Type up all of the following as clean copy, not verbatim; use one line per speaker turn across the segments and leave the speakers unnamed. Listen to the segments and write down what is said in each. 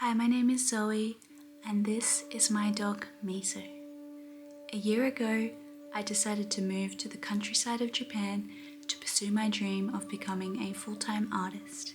Hi, my name is Zoe, and this is my dog Miso. A year ago, I decided to move to the countryside of Japan to pursue my dream of becoming a full-time artist.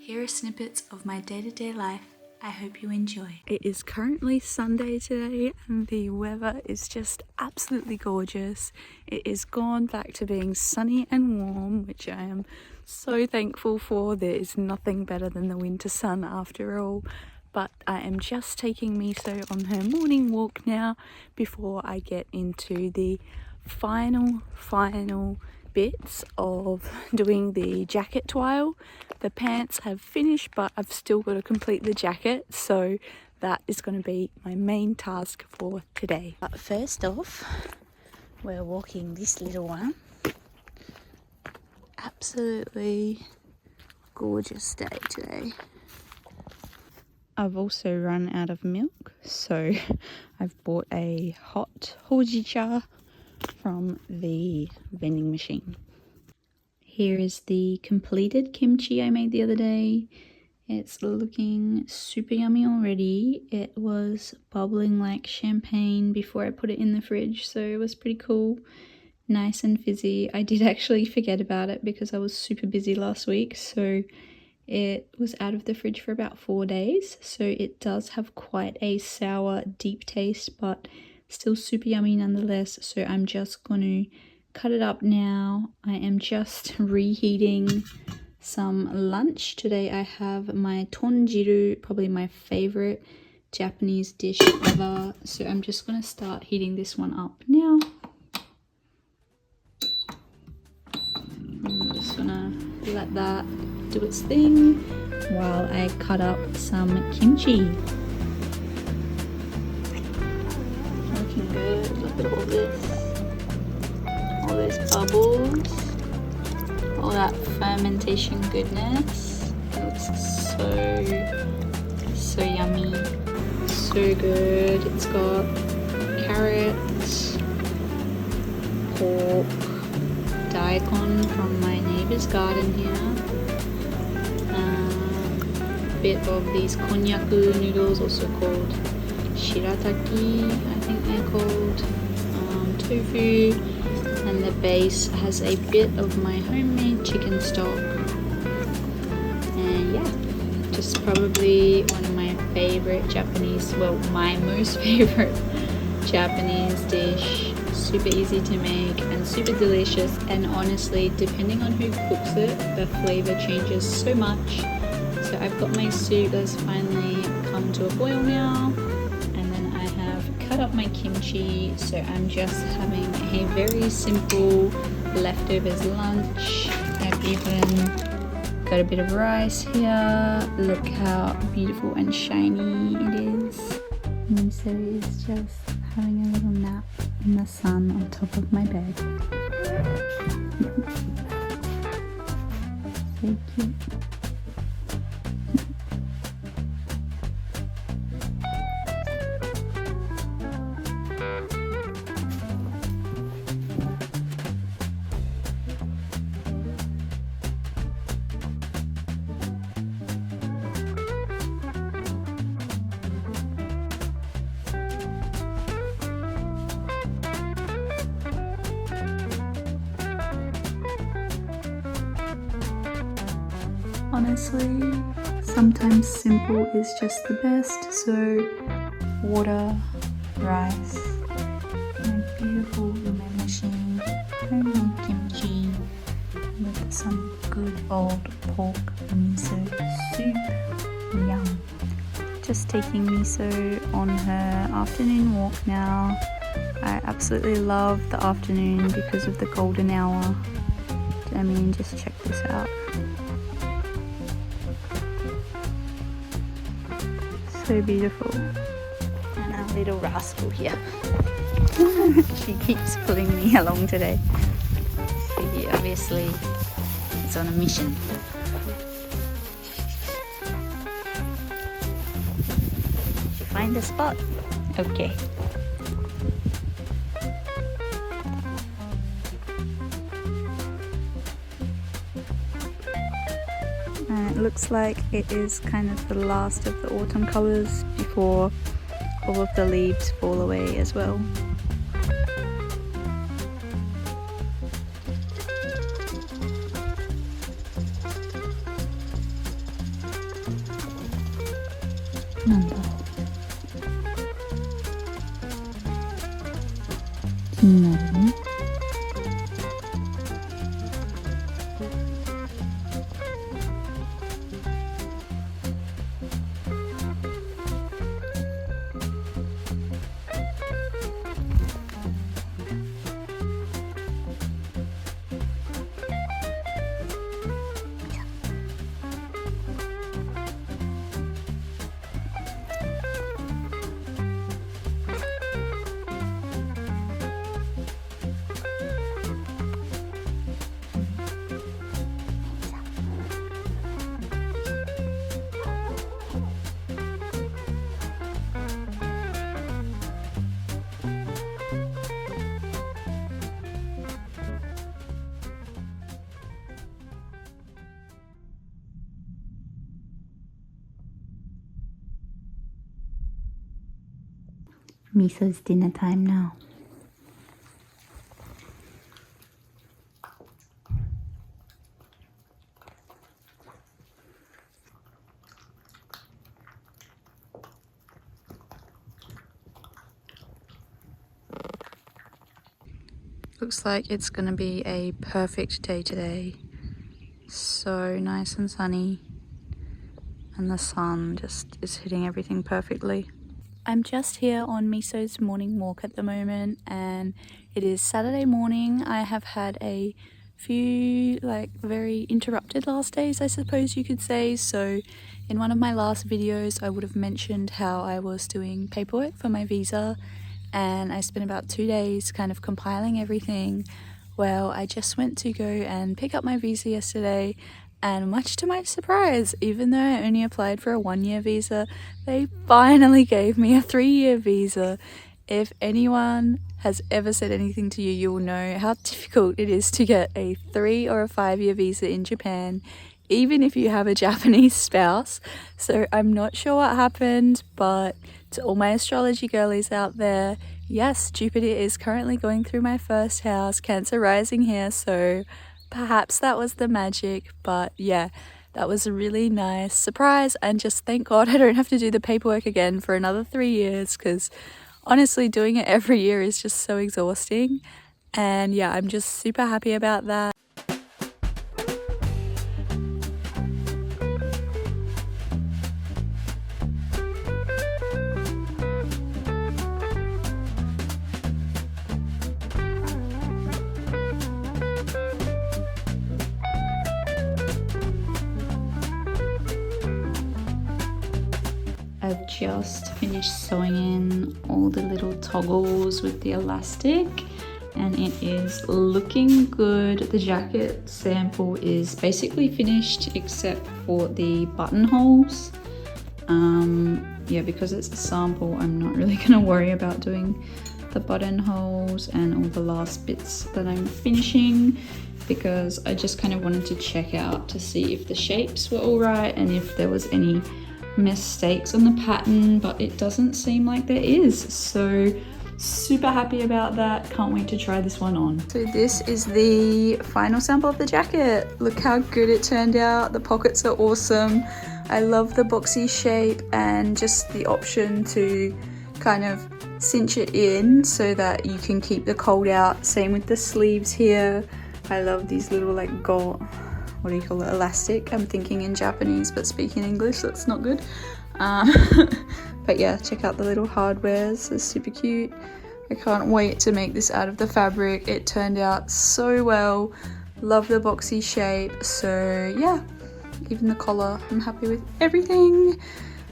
Here are snippets of my day-to-day life. I hope you enjoy. It is currently Sunday today and the weather is just absolutely gorgeous. It is gone back to being sunny and warm, which I am so thankful for. There is nothing better than the winter sun after all. But I am just taking Miso on her morning walk now before I get into the final bits of doing the jacket toile. The pants have finished, but I've still got to complete the jacket, so that is going to be my main task for today. But first off, we're walking this little one. Absolutely gorgeous day today. I've also run out of milk, so I've bought a hot hojicha from the vending machine. Here is the completed kimchi I made the other day. It's looking super yummy already. It was bubbling like champagne before I put it in the fridge, so it was pretty cool. Nice and fizzy. I did actually forget about it because I was super busy last week, so it was out of the fridge for about 4 days. So it does have quite a sour, deep taste, but still super yummy nonetheless. So I'm just going to cut it up now. I am just reheating some lunch. Today I have my tonjiru, probably my favorite Japanese dish ever. So I'm just going to start heating this one up now. I'm just going to let that do its thing while I cut up some kimchi. Looking good. Look at all this. All those bubbles. All that fermentation goodness. It looks so yummy. So good. It's got carrots, pork, daikon from my neighbor's garden here. Bit of these konnyaku noodles, also called shirataki, I think they're called, tofu, and the base has a bit of my homemade chicken stock, and yeah, just probably one of my favorite Japanese, well, my most favorite Japanese dish. Super easy to make and super delicious, and honestly, depending on who cooks it, the flavor changes so much. So I've got my soup that's finally come to a boil now, and then I have cut up my kimchi, so I'm just having a very simple leftovers lunch. I've even got a bit of rice here. Look how beautiful and shiny it is. Miso is just having a little nap in the sun on top of my bed. So cute. Honestly, sometimes simple is just the best. So water, rice, my beautiful umai machine, homemade kimchi with some good old pork miso soup. Yum. Just taking Miso on her afternoon walk now. I absolutely love the afternoon because of the golden hour. I mean, just check this out. So beautiful. And our little rascal here. She keeps pulling me along today. She obviously is on a mission. Did you find a spot? Okay. looks like it is kind of the last of the autumn colours before all of the leaves fall away as well. Miso's dinner time now. Looks like it's gonna be a perfect day today. So nice and sunny, and the sun just is hitting everything perfectly. I'm just here on Miso's morning walk at the moment, and it is Saturday morning. I have had a few very interrupted last days, I suppose you could say. So in one of my last videos I would have mentioned how I was doing paperwork for my visa, and I spent about 2 days kind of compiling everything. Well, I just went to go and pick up my visa yesterday, and much to my surprise, even though I only applied for a 1-year visa, they finally gave me a 3-year visa. If anyone has ever said anything to you, you will know how difficult it is to get a 3 or a 5-year visa in Japan, even if you have a Japanese spouse. So I'm not sure what happened, but to all my astrology girlies out there, yes, Jupiter is currently going through my first house, Cancer rising here, so perhaps that was the magic. But yeah, that was a really nice surprise, and just thank God I don't have to do the paperwork again for another 3 years, because honestly doing it every year is just so exhausting. And yeah, I'm just super happy about that. I've just finished sewing in all the little toggles with the elastic, and it is looking good. The jacket sample is basically finished except for the buttonholes. Yeah, because it's a sample, I'm not really gonna worry about doing the buttonholes and all the last bits that I'm finishing, because I just kind of wanted to check out to see if the shapes were all right and if there was any mistakes on the pattern, but it doesn't seem like there is, so super happy about that. Can't wait to try this one on. So this is the final sample of the jacket. Look how good it turned out. The pockets are awesome. I love the boxy shape and just the option to kind of cinch it in so that you can keep the cold out. Same with the sleeves here. I love these little gold, what do you call it, elastic. I'm thinking in Japanese but speaking English, that's not good. But yeah, check out the little hardwares, they're super cute. I can't wait to make this out of the fabric. It turned out so well. Love the boxy shape. So yeah, even the collar, I'm happy with everything,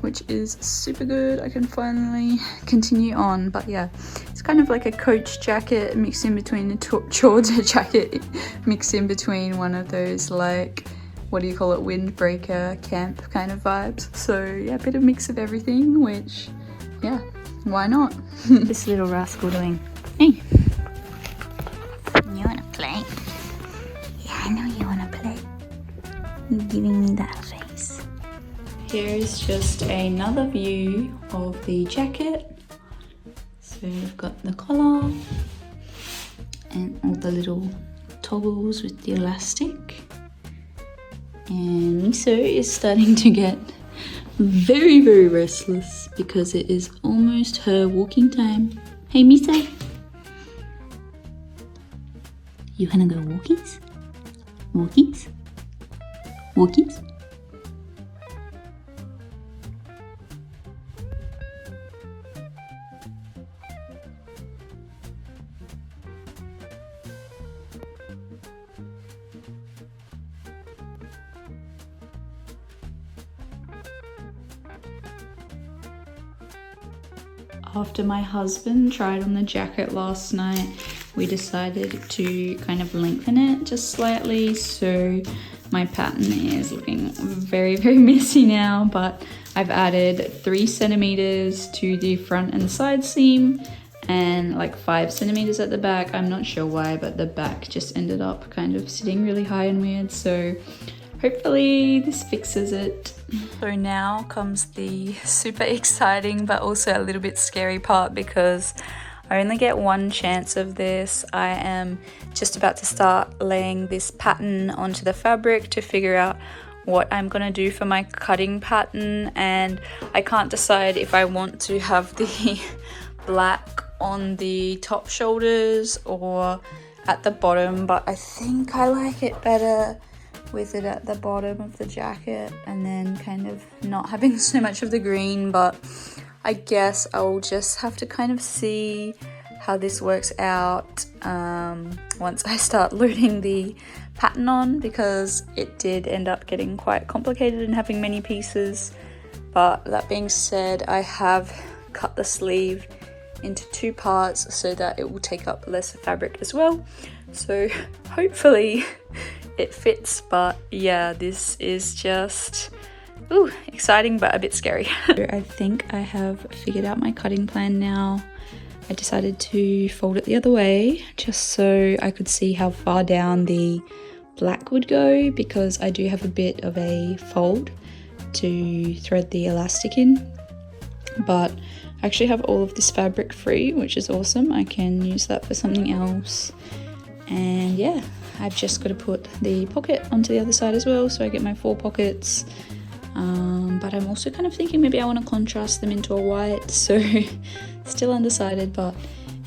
which is super good. I can finally continue on. But yeah, it's kind of like a coach jacket mixed in between a Georgia jacket, mixed in between one of those what do you call it, windbreaker camp kind of vibes. So yeah, a bit of mix of everything, which yeah, why not? This little rascal doing, hey, you wanna play? Yeah, I know you wanna play. You're giving me that face. Here is just another view of the jacket. So we've got the collar and all the little toggles with the elastic. And Miso is starting to get very, very restless because it is almost her walking time. Hey Miso! You wanna go walkies? Walkies? Walkies? After my husband tried on the jacket last night, we decided to kind of lengthen it just slightly, so my pattern is looking very, very messy now, but I've added 3 centimeters to the front and side seam and like 5 centimeters at the back. I'm not sure why, but the back just ended up kind of sitting really high and weird, so hopefully this fixes it. So now comes the super exciting but also a little bit scary part, because I only get one chance of this. I am just about to start laying this pattern onto the fabric to figure out what I'm gonna do for my cutting pattern, and I can't decide if I want to have the black on the top shoulders or at the bottom, but I think I like it better with it at the bottom of the jacket and then kind of not having so much of the green. But I guess I'll just have to kind of see how this works out once I start learning the pattern on, because it did end up getting quite complicated and having many pieces. But that being said, I have cut the sleeve into 2 parts so that it will take up less fabric as well, so hopefully it fits. But yeah, this is just exciting but a bit scary. I think I have figured out my cutting plan now. I decided to fold it the other way just so I could see how far down the black would go, because I do have a bit of a fold to thread the elastic in, but I actually have all of this fabric free, which is awesome. I can use that for something else. And yeah, I've just got to put the pocket onto the other side as well, so I get my 4 pockets. But I'm also kind of thinking maybe I want to contrast them into a white, so still undecided. But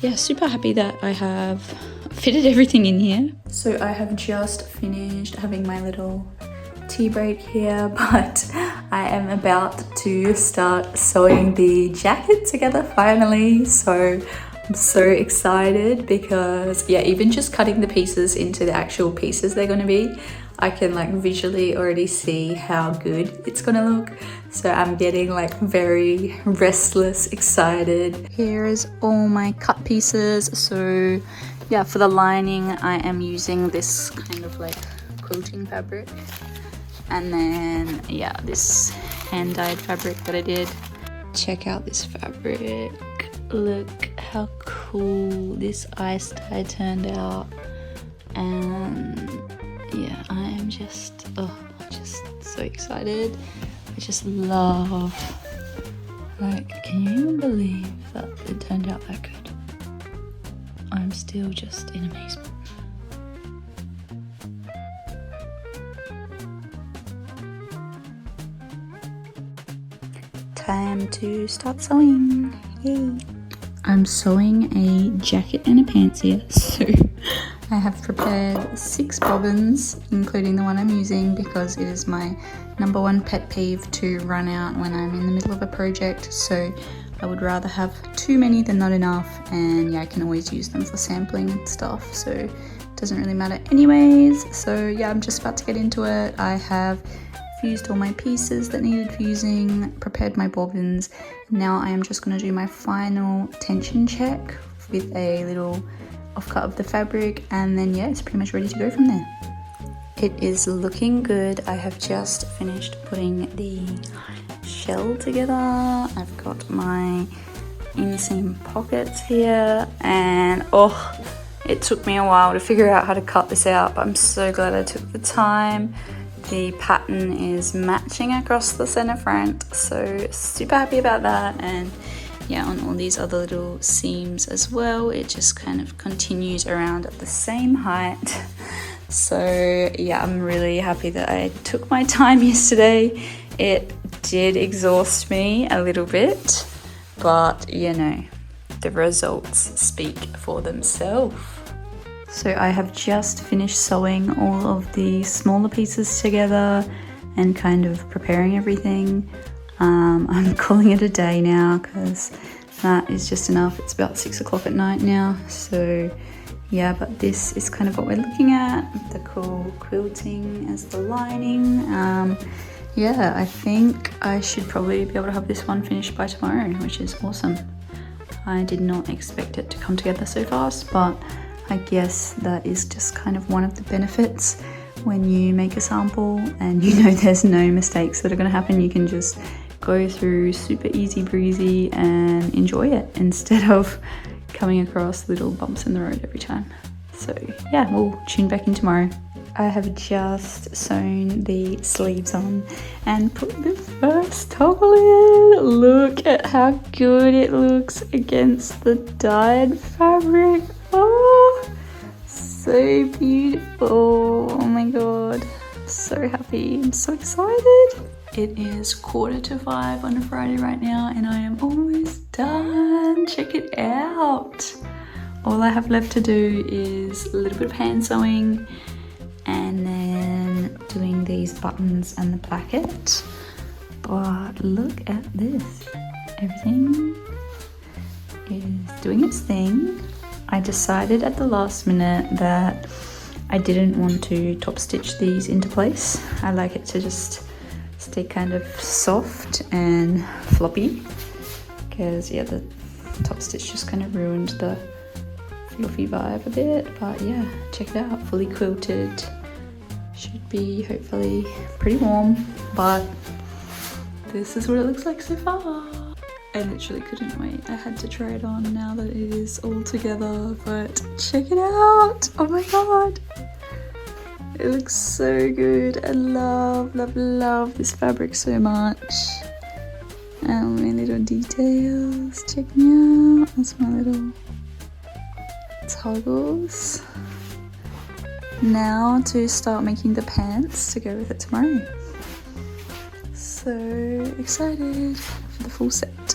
yeah, super happy that I have fitted everything in here. So I have just finished having my little tea break here, but I am about to start sewing the jacket together finally. So I'm so excited because yeah, even just cutting the pieces into the actual pieces they're going to be, I can like visually already see how good it's gonna look. So I'm getting like very restless, excited. Here is all my cut pieces. So yeah, for the lining I am using this kind of like quilting fabric, and then yeah, this hand dyed fabric that I did. Check out this fabric, look how cool this ice dye turned out. And yeah, I am just so excited. I just love, like, can you even believe that it turned out that good? I'm still just in amazement. Time to start sewing. Yay! I'm sewing a jacket and a pants here, so I have prepared 6 bobbins, including the one I'm using, because it is my #1 pet peeve to run out when I'm in the middle of a project. So I would rather have too many than not enough, and yeah, I can always use them for sampling and stuff, so it doesn't really matter anyways. So yeah, I'm just about to get into it. I have fused all my pieces that needed fusing, prepared my bobbins. Now I am just going to do my final tension check with a little offcut of the fabric, and then yeah, it's pretty much ready to go from there. It is looking good. I have just finished putting the shell together. I've got my inseam pockets here, and it took me a while to figure out how to cut this out, but I'm so glad I took the time. The pattern is matching across the center front, so super happy about that. And yeah, on all these other little seams as well, it just kind of continues around at the same height. So yeah, I'm really happy that I took my time yesterday. It did exhaust me a little bit, but you know, the results speak for themselves. So I have just finished sewing all of the smaller pieces together and kind of preparing everything. I'm calling it a day now because that is just enough. It's about 6 o'clock at night now. So yeah, but this is kind of what we're looking at. The cool quilting as the lining. Yeah, I think I should probably be able to have this one finished by tomorrow, which is awesome. I did not expect it to come together so fast, but I guess that is just kind of one of the benefits when you make a sample and you know there's no mistakes that are going to happen. You can just go through super easy breezy and enjoy it instead of coming across little bumps in the road every time. So yeah, we'll tune back in tomorrow. I have just sewn the sleeves on and put the first toile in. Look at how good it looks against the dyed fabric. Oh, so beautiful. Oh my god, so happy. I'm so excited. It is 4:45 on a Friday right now and I am almost done. Check it out. All I have left to do is a little bit of hand sewing and then doing these buttons and the placket. But look at this. Everything is doing its thing. I decided at the last minute that I didn't want to top stitch these into place. I like it to just stay kind of soft and floppy because yeah, the top stitch just kind of ruined the fluffy vibe a bit. But yeah, check it out, fully quilted. Should be hopefully pretty warm, but this is what it looks like so far. I literally couldn't wait. I had to try it on now that it is all together, but check it out. Oh my god, it looks so good. I love, love, love this fabric so much. And my little details, check me out. That's my little toggles. Now to start making the pants to go with it tomorrow. So excited for the full set.